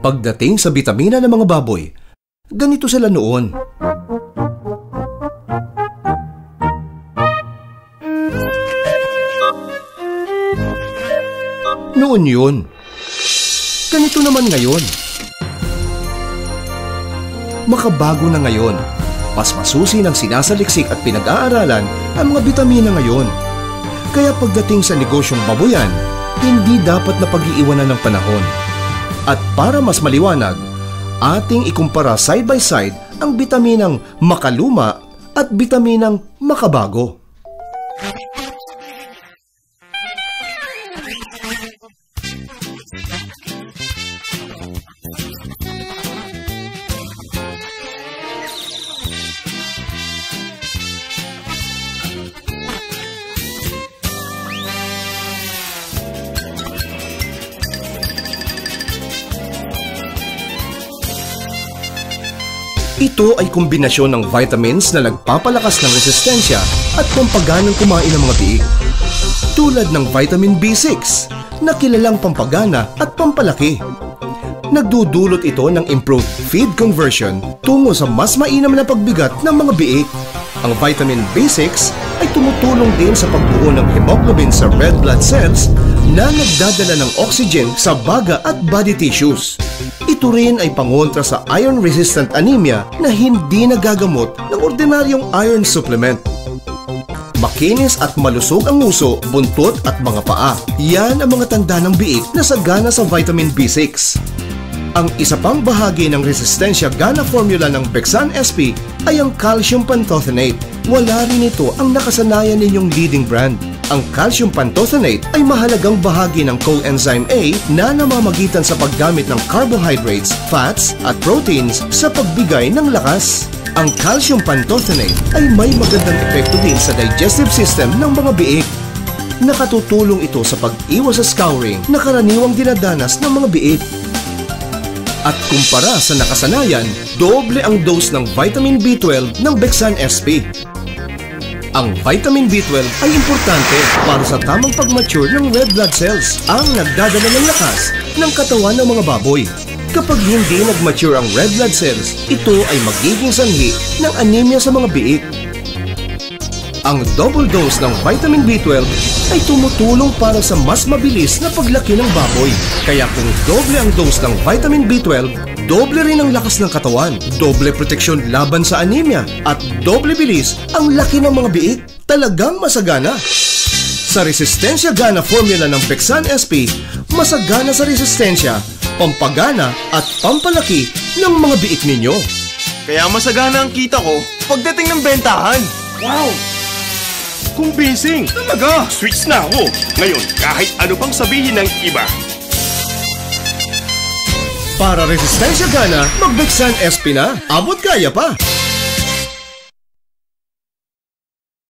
Pagdating sa bitamina ng mga baboy, ganito sila noon. Noon yun. Ganito naman ngayon. Makabago na ngayon. Mas masusi ng sinasaliksik at pinag-aaralan ang mga bitamina ngayon. Kaya pagdating sa negosyong baboyan, hindi dapat na pag-iiwanan ng panahon. At para mas maliwanag, ating ikumpara side by side ang bitaminang makaluma at bitaminang makabago. Ito ay kombinasyon ng vitamins na nagpapalakas ng resistensya at pampaganang kumain ng mga biik. Tulad ng vitamin B6 na kilalang pampagana at pampalaki. Nagdudulot ito ng improved feed conversion tungo sa mas mainam na pagbigat ng mga biik. Ang vitamin B6 ay tumutulong din sa pagbuo ng hemoglobin sa red blood cells na nagdadala ng oxygen sa baga at body tissues. Ito rin ay pangontra sa iron-resistant anemia na hindi nagagamot ng ordinaryong iron supplement. Makinis at malusog ang nguso, buntot at mga paa. Yan ang mga tanda ng biik na sagana sa vitamin B6. Ang isa pang bahagi ng resistensya gana formula ng Bexan SP ay ang calcium pantothenate. Wala rin ito ang nakasanayan ninyong leading brand. Ang calcium pantothenate ay mahalagang bahagi ng coenzyme A na namamagitan sa paggamit ng carbohydrates, fats at proteins sa pagbigay ng lakas. Ang calcium pantothenate ay may magandang epekto din sa digestive system ng mga biik. Nakatutulong ito sa pag-iwas sa scouring na karaniwang dinadanas ng mga biik. At kumpara sa nakasanayan, doble ang dose ng vitamin B12 ng Bexan SP. Ang vitamin B12 ay importante para sa tamang pag-mature ng red blood cells, ang nagdadala ng lakas ng katawan ng mga baboy. Kapag hindi nag-mature ang red blood cells, ito ay magiging sanhi ng anemia sa mga biik. Ang double dose ng vitamin B12 ay tumutulong para sa mas mabilis na paglaki ng baboy. Kaya kung doble ang dose ng vitamin B12, doble rin ang lakas ng katawan, doble proteksyon laban sa anemia, at doble bilis ang laki ng mga biik. Talagang masagana! Sa resistensya gana formula ng Bexan SP, masagana sa resistensya, pampagana at pampalaki ng mga biik ninyo. Kaya masagana ang kita ko pagdating ng bentahan. Wow! Kumbising! Talaga! Switch na ako! Ngayon, kahit ano pang sabihin ng iba. Para resistensya gana, mag-Bexan SP na. Abot kaya pa!